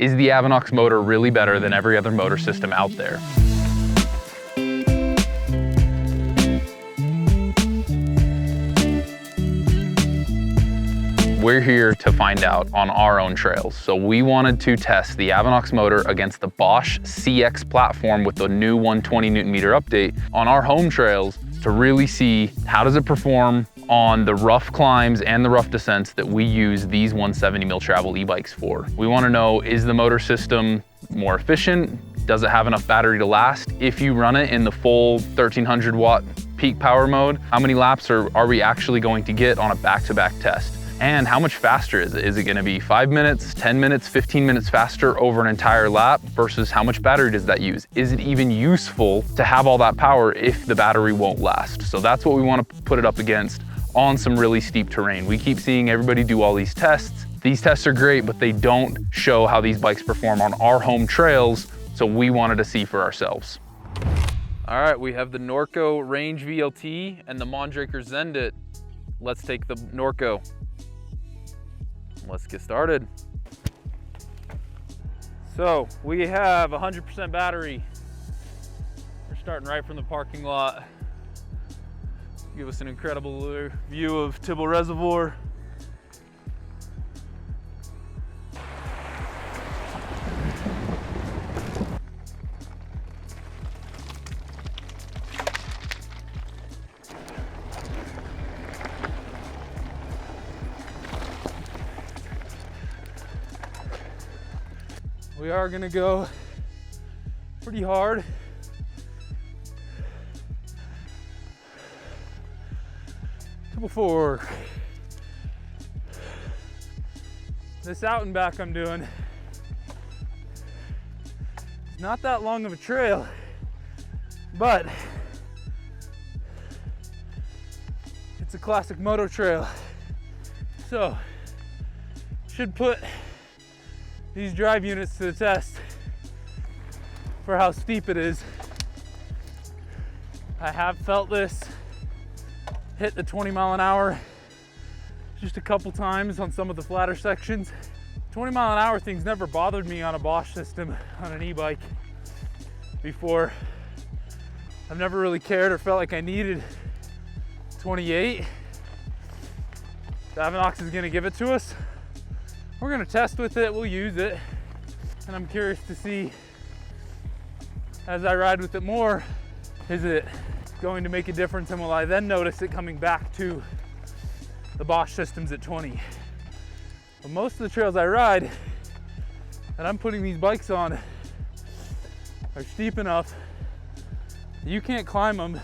Is the Avinox motor really better than every other motor system out there? We're here to find out on our own trails. So we wanted to test the Avinox motor against the Bosch CX platform with the new 120 Newton meter update on our home trails to really see how does it perform on the rough climbs and the rough descents that we use these 170 mil travel e-bikes for. We want to know, is the motor system more efficient? Does it have enough battery to last? If you run it in the full 1300 watt peak power mode, how many laps are we actually going to get on a back-to-back test? And how much faster is it? Is it gonna be 5 minutes, 10 minutes, 15 minutes faster over an entire lap versus how much battery does that use? Is it even useful to have all that power if the battery won't last? So that's what we wanna put it up against on some really steep terrain. We keep seeing everybody do all these tests. These tests are great, but they don't show how these bikes perform on our home trails, so we wanted to see for ourselves. All right, we have the Norco Range VLT and the Mondraker Zendit. Let's take the Norco. Let's get started. So we have 100% battery. We're starting right from the parking lot. Give us an incredible view of Tibble Reservoir. We are gonna go pretty hard. Tibble forward. This out and back I'm doing, it's not that long of a trail, but it's a classic moto trail. So, should put these drive units to the test for how steep it is. I have felt this hit the 20 mile an hour just a couple times on some of the flatter sections. 20 mile an hour things never bothered me on a Bosch system on an e-bike before. I've never really cared or felt like I needed 28. The Avinox is gonna give it to us. We're gonna test with it, we'll use it. And I'm curious to see, as I ride with it more, is it going to make a difference, and will I then notice it coming back to the Bosch systems at 20? But most of the trails I ride that I'm putting these bikes on are steep enough that you can't climb them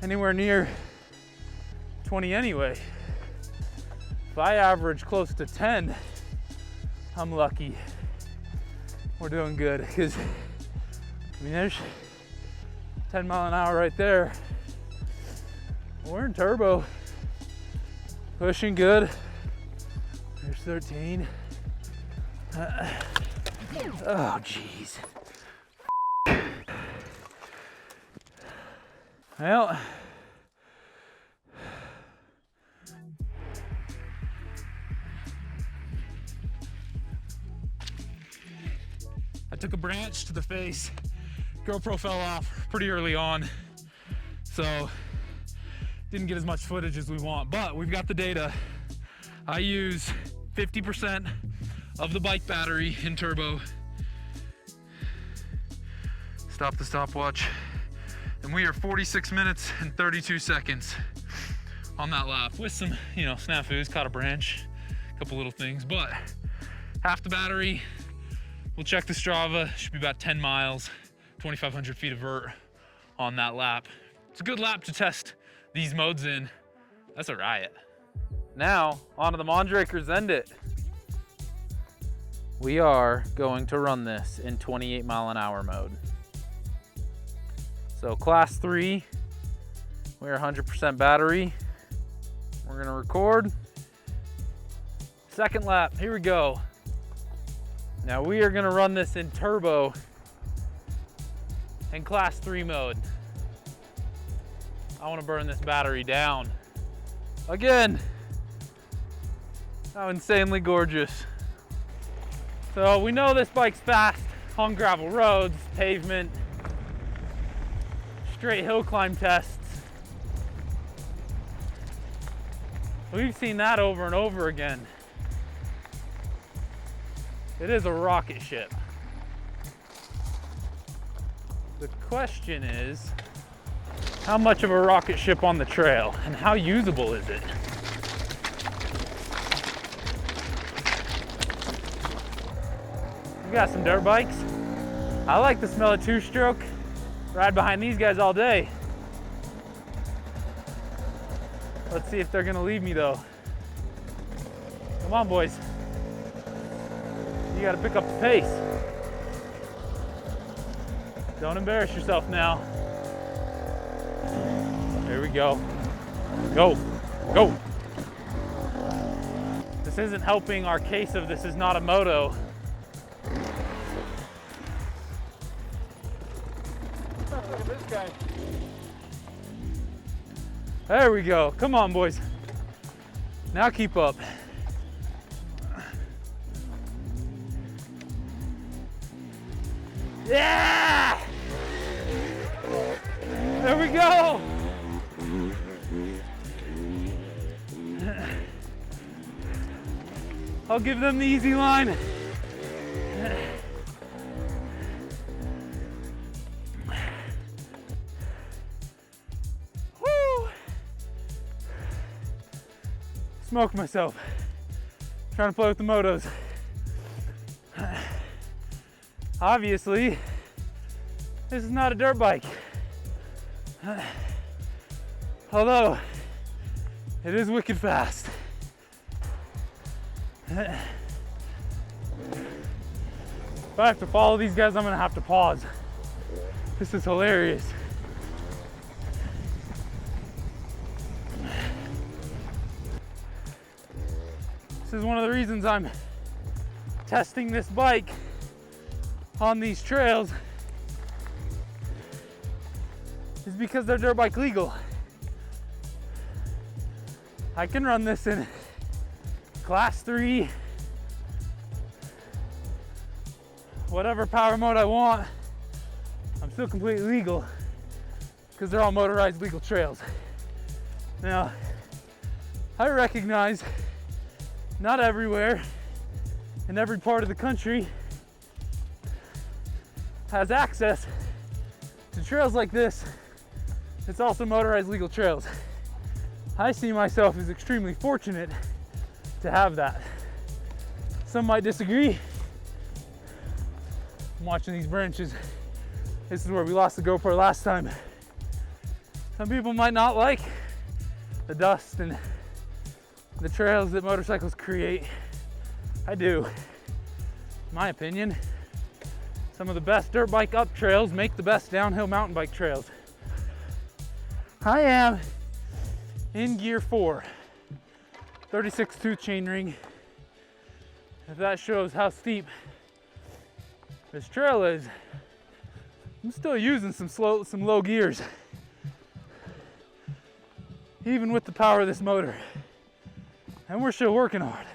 anywhere near 20 anyway. If I average close to 10, I'm lucky. We're doing good, because I mean, there's 10 mile an hour right there. We're in turbo, pushing good. There's 13. Oh, geez. Well, I took a branch to the face. GoPro fell off pretty early on, so didn't get as much footage as we want, but we've got the data. I use 50% of the bike battery in turbo. Stop the stopwatch, and we are 46 minutes and 32 seconds on that lap with some, snafus, caught a branch, a couple little things, but half the battery. We'll check the Strava, should be about 10 miles, 2,500 feet of vert on that lap. It's a good lap to test these modes in. That's a riot. Now, onto the Mondraker Zendit. We are going to run this in 28 mile an hour mode. So class 3, we're 100% battery. We're gonna record. Second lap, here we go. Now we are gonna run this in turbo in class 3 mode. I wanna burn this battery down. Again, how insanely gorgeous. So we know this bike's fast on gravel roads, pavement, straight hill climb tests. We've seen that over and over again. It is a rocket ship. The question is, how much of a rocket ship on the trail and how usable is it? We got some dirt bikes. I like the smell of two-stroke. Ride behind these guys all day. Let's see if they're gonna leave me though. Come on, boys. You gotta pick up the pace. Don't embarrass yourself now. Here we go. Go, go. This isn't helping our case of this is not a moto. Look at this guy. There we go. Come on, boys. Now keep up. Yeah! There we go. I'll give them the easy line. Woo! Smoked myself. Trying to play with the motos. Obviously, this is not a dirt bike. Although, it is wicked fast. If I have to follow these guys, I'm gonna have to pause. This is hilarious. This is one of the reasons I'm testing this bike on these trails, is because they're dirt bike legal. I can run this in class 3, whatever power mode I want. I'm still completely legal because they're all motorized legal trails. Now, I recognize not everywhere in every part of the country has access to trails like this. It's also motorized legal trails. I see myself as extremely fortunate to have that. Some might disagree. I'm watching these branches. This is where we lost the GoPro last time. Some people might not like the dust and the trails that motorcycles create. I do. In my opinion, some of the best dirt bike up trails make the best downhill mountain bike trails. I am in gear 4, 36 tooth chainring. If that shows how steep this trail is, I'm still using some low gears, even with the power of this motor. And we're still working hard.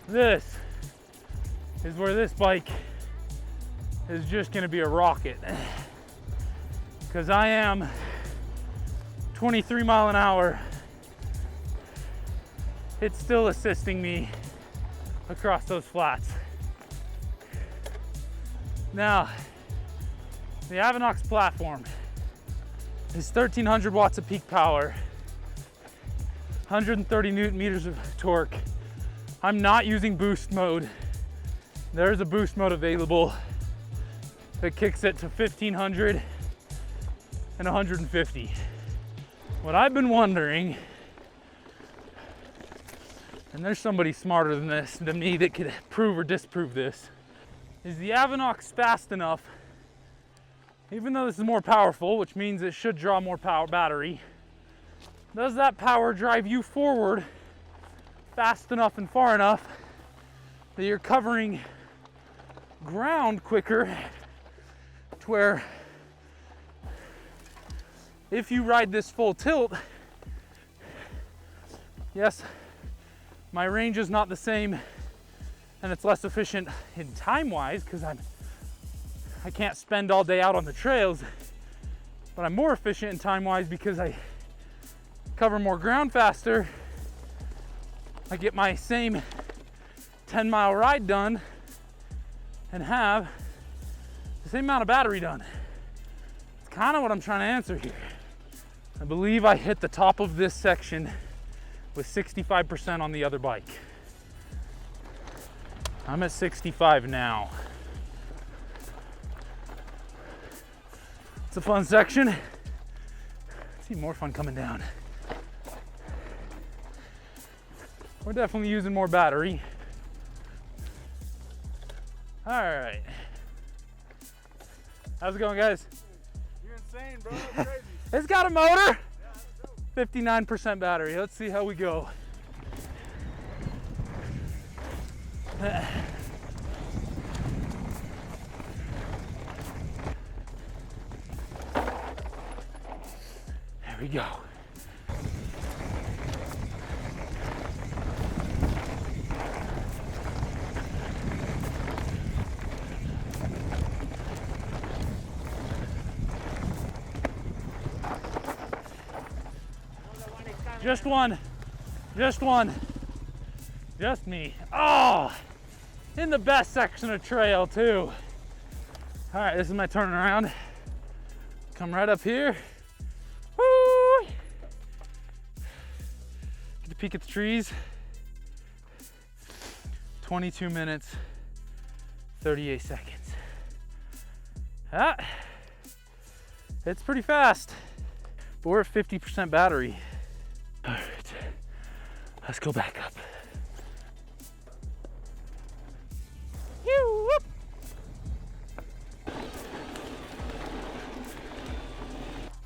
This is where this bike is just gonna be a rocket. Because I am 23 mile an hour. It's still assisting me across those flats. Now, the Avinox platform is 1300 watts of peak power, 130 Newton meters of torque. I'm not using boost mode. There's a boost mode available that kicks it to 1500 and 150. What I've been wondering, and there's somebody smarter than me that could prove or disprove this, is the Avinox fast enough, even though this is more powerful, which means it should draw more power battery, does that power drive you forward fast enough and far enough that you're covering ground quicker, to where if you ride this full tilt, yes, my range is not the same and it's less efficient in time-wise because I can't spend all day out on the trails, but I'm more efficient in time-wise because I cover more ground faster. I get my same 10-mile ride done and have the same amount of battery done. It's kind of what I'm trying to answer here. I believe I hit the top of this section with 65% on the other bike. I'm at 65 now. It's a fun section. I see more fun coming down. We're definitely using more battery. All right. How's it going, guys? You're insane, bro. That's crazy. It's got a motor. Yeah, 59% battery. Let's see how we go. There we go. Just one, just one, just me. Oh, in the best section of trail too. All right, this is my turnaround. Come right up here. Woo! Get a peek at the trees. 22 minutes, 38 seconds. Ah, it's pretty fast, but we're at 50% battery. All right, let's go back up.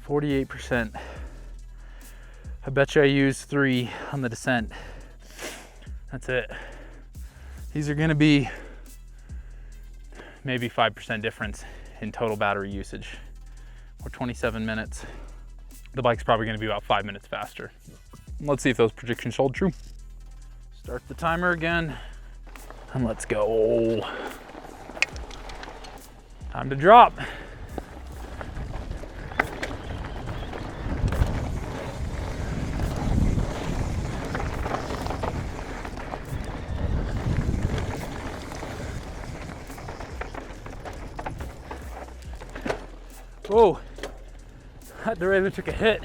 48%. I bet you I used 3 on the descent. That's it. These are gonna be maybe 5% difference in total battery usage. Or 27 minutes. The bike's probably gonna be about 5 minutes faster. Let's see if those predictions hold true. Start the timer again, and let's go. Time to drop. Whoa, that derailleur took a hit.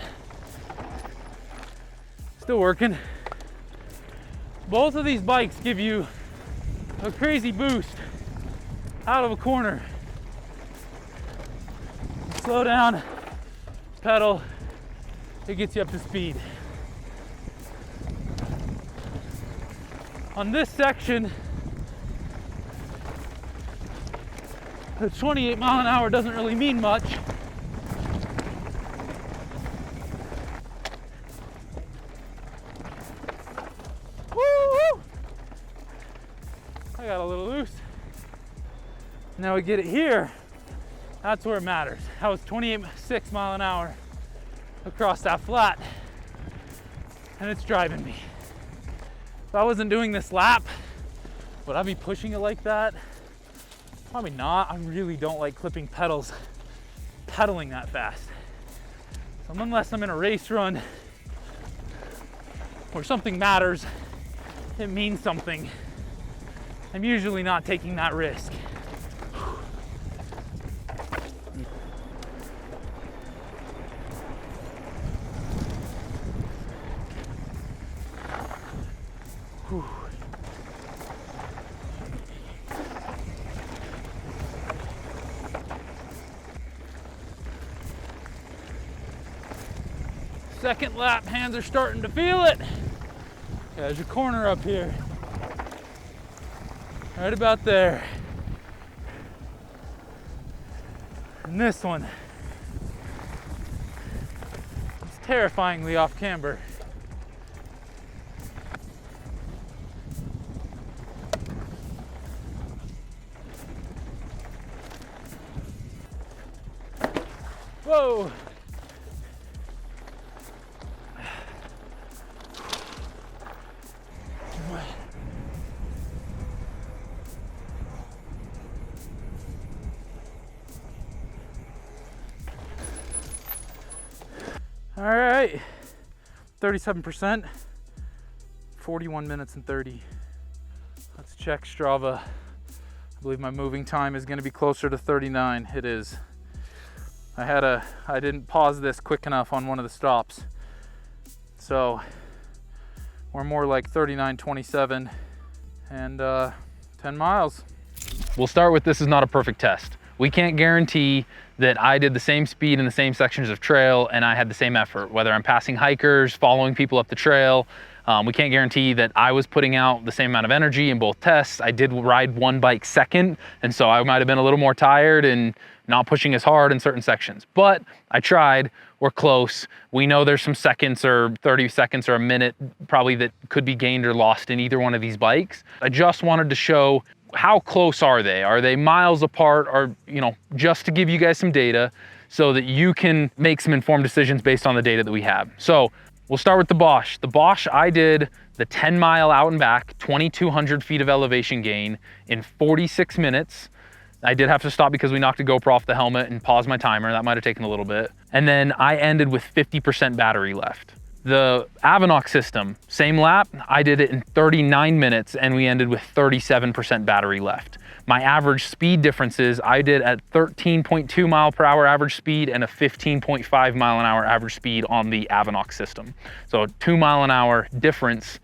Still working. Both of these bikes give you a crazy boost out of a corner. Slow down, pedal, it gets you up to speed. On this section, the 28 mile an hour doesn't really mean much. I got a little loose. Now we get it here. That's where it matters. That was 28.6 mile an hour across that flat, and it's driving me. If I wasn't doing this lap, would I be pushing it like that? Probably not. I really don't like clipping pedals, pedaling that fast. So unless I'm in a race run where something matters, it means something, I'm usually not taking that risk. Whew. Second lap, hands are starting to feel it. There's your corner up here. Right about there. And this one is terrifyingly off camber. Whoa! All right, 37%, 41 minutes and 30. Let's check Strava. I believe my moving time is gonna be closer to 39. It is. I didn't pause this quick enough on one of the stops. So we're more like 39:27 and 10 miles. We'll start with, this is not a perfect test. We can't guarantee that I did the same speed in the same sections of trail and I had the same effort, whether I'm passing hikers, following people up the trail. We can't guarantee that I was putting out the same amount of energy in both tests. I did ride one bike second, and so I might've been a little more tired and not pushing as hard in certain sections. But I tried, we're close. We know there's some seconds or 30 seconds or a minute probably that could be gained or lost in either one of these bikes. I just wanted to show how close are they? Are they miles apart? Or, you know, just to give you guys some data so that you can make some informed decisions based on the data that we have. So we'll start with the Bosch. The Bosch, I did the 10 mile out and back, 2,200 feet of elevation gain in 46 minutes. I did have to stop because we knocked a GoPro off the helmet and paused my timer. That might've taken a little bit. And then I ended with 50% battery left. The Avinox system, same lap, I did it in 39 minutes and we ended with 37% battery left. My average speed differences, I did at 13.2 mile per hour average speed and a 15.5 mile an hour average speed on the Avinox system. So a 2 mile an hour difference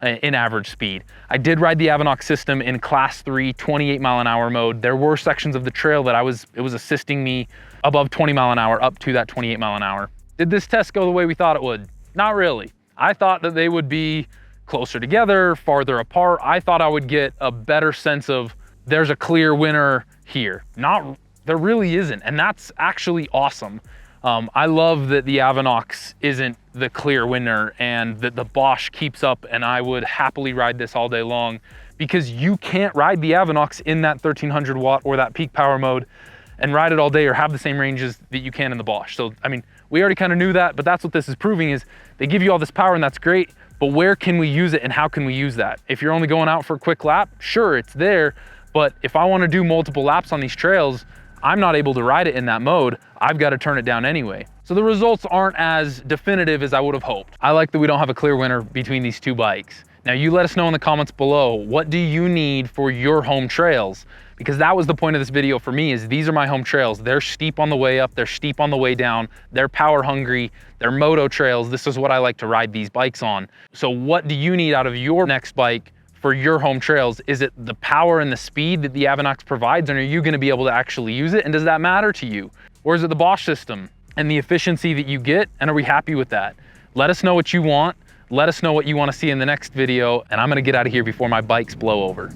in average speed. I did ride the Avinox system in class 3, 28 mile an hour mode. There were sections of the trail that it was assisting me above 20 mile an hour up to that 28 mile an hour. Did this test go the way we thought it would? Not really. I thought that they would be closer together, farther apart. I thought I would get a better sense of there's a clear winner here. There really isn't, and that's actually awesome. I love that the Avinox isn't the clear winner and that the Bosch keeps up, and I would happily ride this all day long because you can't ride the Avinox in that 1300 watt or that peak power mode and ride it all day or have the same ranges that you can in the Bosch. So, I mean, we already kind of knew that, but that's what this is proving is they give you all this power and that's great, but where can we use it and how can we use that? If you're only going out for a quick lap, sure, it's there, but if I want to do multiple laps on these trails, I'm not able to ride it in that mode. I've got to turn it down anyway. So the results aren't as definitive as I would have hoped. I like that we don't have a clear winner between these two bikes. Now you let us know in the comments below, what do you need for your home trails? Because that was the point of this video for me, is these are my home trails. They're steep on the way up, they're steep on the way down, they're power hungry, they're moto trails. This is what I like to ride these bikes on. So what do you need out of your next bike for your home trails? Is it the power and the speed that the Avinox provides, and are you gonna be able to actually use it? And does that matter to you? Or is it the Bosch system and the efficiency that you get, and are we happy with that? Let us know what you want. Let us know what you wanna see in the next video, and I'm gonna get out of here before my bikes blow over.